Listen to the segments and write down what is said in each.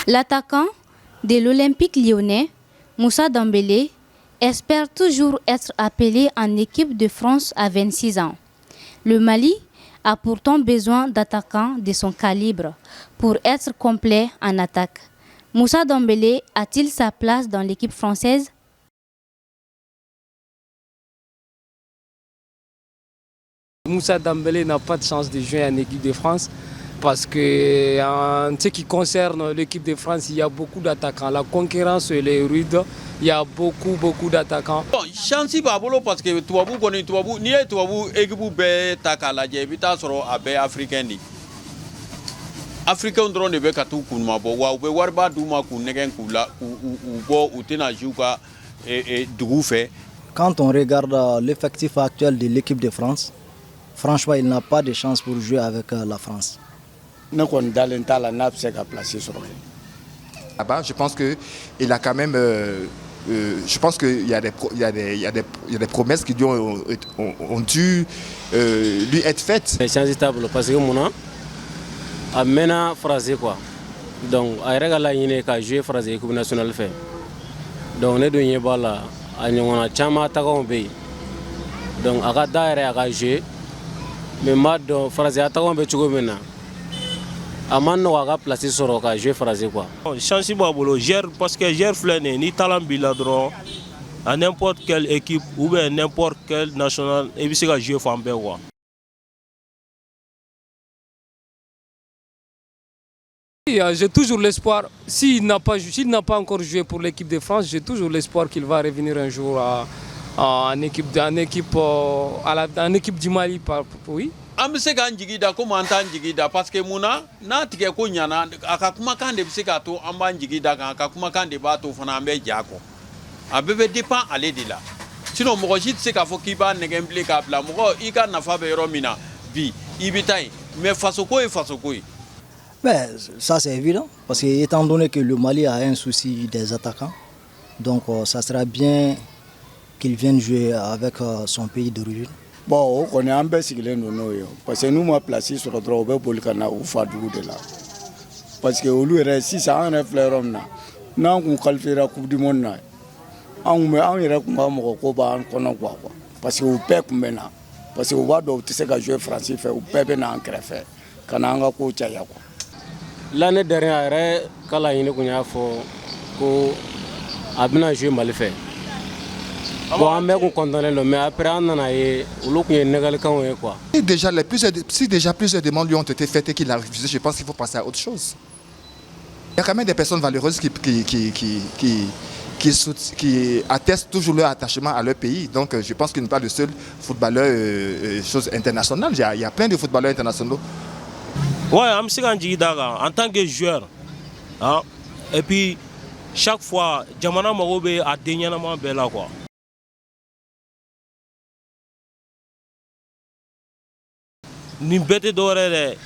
L'attaquant de l'Olympique lyonnais, Moussa Dembélé, espère toujours être appelé en équipe de France à 26 ans. Le Mali a pourtant besoin d'attaquants de son calibre pour être complet en attaque. Moussa Dembélé a-t-il sa place dans l'équipe française? Moussa Dembélé n'a pas de chance de jouer en équipe de France parce que en ce qui concerne l'équipe de France, il y a beaucoup d'attaquants. La concurrence elle est rude, il y a beaucoup d'attaquants. Bon, chance b'a bolo parce que tubabu kɔni tubabu n'i ye tubabu équipe bɛɛ ta k'a lajɛ i bɛ taa sɔrɔ a bɛɛ africain de. Africains dɔrɔn de bɛ ka t'u kunuma bɔ wa u bɛ wariba d'u ma k'u nɛgɛn k'u bɔ u tɛna jouer u ka dugu fɛ. Quand on regarde l'effectif actuel de l'équipe de France, franchement, il n'a pas de chance pour jouer avec la France. Là-bas, je pense qu'il a quand même. Je pense qu'il y a des promesses qui lui ont dû lui être faites. C'est stable parce que mon a mené phrasé quoi. Donc, il a joué phrasé l'équipe nationale fait. Donc, on est devenu là. On a chama tagambe. Donc, à d'ailleurs à jouer. Mais maintenant, phrasé à tagambe tu go maintenant. Amano a placé sur le cas, je vais phraser quoi. Chance Babolo gère parce que gère flané ni talent biladron à n'importe quelle équipe ou bien n'importe quelle nationale et puis c'est que jouer fambé quoi. J'ai toujours l'espoir, s'il n'a pas encore joué pour l'équipe de France, j'ai toujours l'espoir qu'il va revenir un jour en équipe du Mali. Oui. An bɛ se k'an jigi da komi an t'an jigi da parce que mun na n'a tigɛ ko ɲana a ka kumakan de bɛ se k'a to an b'an jigi da kan a ka kumakan de b'a to fana an bɛ ja kɔ a bɛɛ bɛ dépend ale de la sinon mɔgɔ si tɛ se k'a fɔ k'i b'a nɛgɛn bilen k'a bila mɔgɔ i ka nafa bɛ yɔrɔ min na bi i bɛ taa yen mais fasoko ye fasoko ye. Ben, ça c'est évident parce que étant donné que le Mali a un souci des attaquants, donc ça sera bien qu'il vienne jouer avec son pays d'origine. Bon, on est un peu sigilé parce que nous, ma place sur le droit, on peut pas ou faire de là. Parce que au lieu de si ça en est fleur, on a qualifié la Coupe du Monde. On ira quoi. Parce que on paie comme maintenant. Parce que on va donc tu sais que jouer français fait, on paie bien en crève. Quand on a coach à quoi. L'année dernière, quand la Guinée a fait que a bien joué mal fait. Bon, on est condamné, mais après on a eu quoi. Si déjà plusieurs demandes lui ont été faites et qu'il a refusé, je pense qu'il faut passer à autre chose. Il y a quand même des personnes valeureuses qui attestent toujours leur attachement à leur pays. Donc je pense qu'il n'est pas le seul footballeur chose internationale. Il y a plein de footballeurs internationaux. Ouais, en tant que joueur, hein, et puis chaque fois, Jamana Marobe a dernièrement bella quoi. Ni bête d'oreille,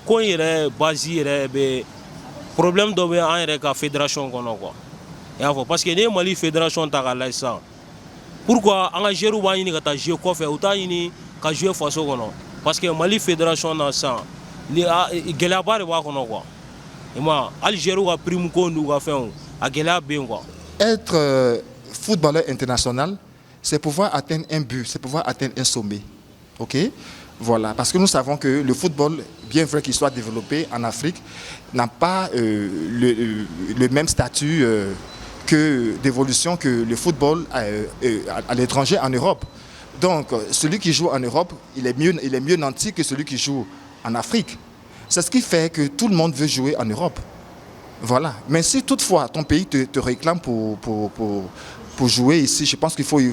quand il est basé, il problème de la fédération quoi. Parce que les Mali fédération ta la ça. Pourquoi en Algérie va y ka jouer quoi faire autant y ka jouer façon quoi. Parce que Mali fédération na ça. Ni gelaba de wa quoi. Et moi Algérie a pris mon compte ou a fait a gelaba bien quoi. Être footballeur international, c'est pouvoir atteindre un but, c'est pouvoir atteindre un sommet. OK? Voilà, parce que nous savons que le football, bien vrai qu'il soit développé en Afrique, n'a pas le même statut d'évolution que le football à l'étranger en Europe. Donc, celui qui joue en Europe, il est mieux nanti que celui qui joue en Afrique. C'est ce qui fait que tout le monde veut jouer en Europe. Voilà. Mais si toutefois ton pays te réclame pour jouer ici, je pense qu'il faut le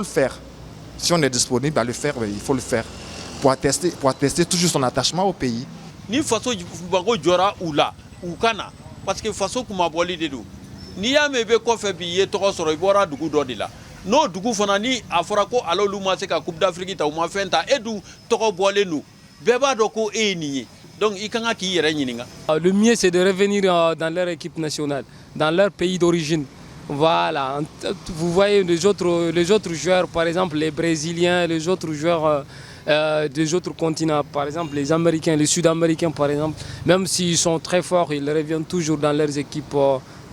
faire. Si on est disponible à le faire, il faut le faire pour attester toujours son attachement au pays. Ni façon bago jora ou là ou kana parce que façon kuma boli de do. Ni ya mebe ko fe bi ye to soro ibora dugu do de la. No dugu fana ni afora ko alo lu ma se ka Coupe d'Afrique ta o ma fenta edu to ko bole nu. Beba do ko e ni. Donc i kan ka k'i yɛrɛ ɲininka. Le mieux c'est de revenir dans leur équipe nationale, dans leur pays d'origine. Voilà, vous voyez les autres joueurs, par exemple les Brésiliens, les autres joueurs des autres continents, par exemple les Américains, les Sud-Américains par exemple, même s'ils sont très forts, ils reviennent toujours dans leurs équipes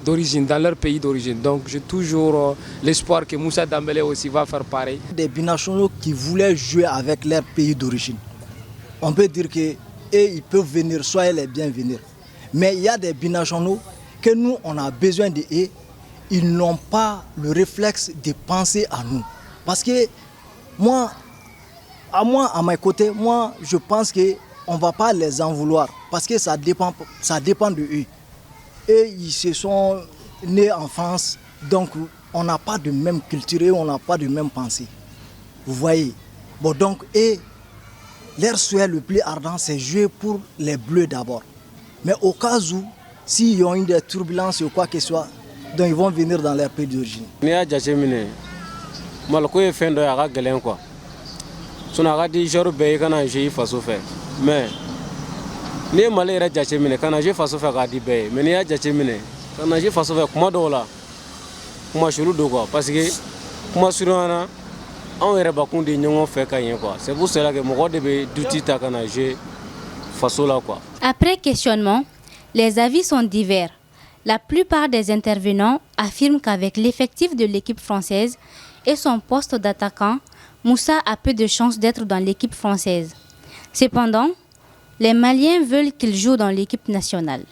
d'origine, dans leur pays d'origine. Donc j'ai toujours l'espoir que Moussa Dembélé aussi va faire pareil. Des binationaux qui voulaient jouer avec leur pays d'origine, on peut dire que ils peuvent venir, soyez les bienvenus. Mais il y a des binationaux que nous on a besoin de eux. Ils n'ont pas le réflexe de penser à nous. Parce que moi, à mes côtés, moi, je pense qu'on ne va pas les en vouloir. Parce que ça dépend de eux. Et ils se sont nés en France, donc on n'a pas de même culture et on n'a pas de même pensée. Vous voyez. Bon, donc, et leur souhait le plus ardent, c'est jouer pour les Bleus d'abord. Mais au cas où, s'ils ont eu des turbulences ou quoi que ce soit, donc ils vont venir dans leur pays d'origine. Ni y'a jateminɛ Maliko ye fɛn dɔ ye a ka gɛlɛn quoi. Sinon a ka di joueur bɛɛ i kana jouer i faso fɛ. Mais n'i ye Mali yɛrɛ jateminɛ kana jouer faso fɛ k'a di bɛɛ ye. Mais n'i y'a jateminɛ kana jouer faso fɛ kuma dɔw la kuma sulu don quoi. Parce que kuma surunyana anw yɛrɛ bakun de ɲɔgɔn fɛ ka ɲɛ quoi. C'est pour cela que mɔgɔ de bɛ duti ta kana jouer faso la quoi. Après questionnement, les avis sont divers. La plupart des intervenants affirment qu'avec l'effectif de l'équipe française et son poste d'attaquant, Moussa a peu de chances d'être dans l'équipe française. Cependant, les Maliens veulent qu'il joue dans l'équipe nationale.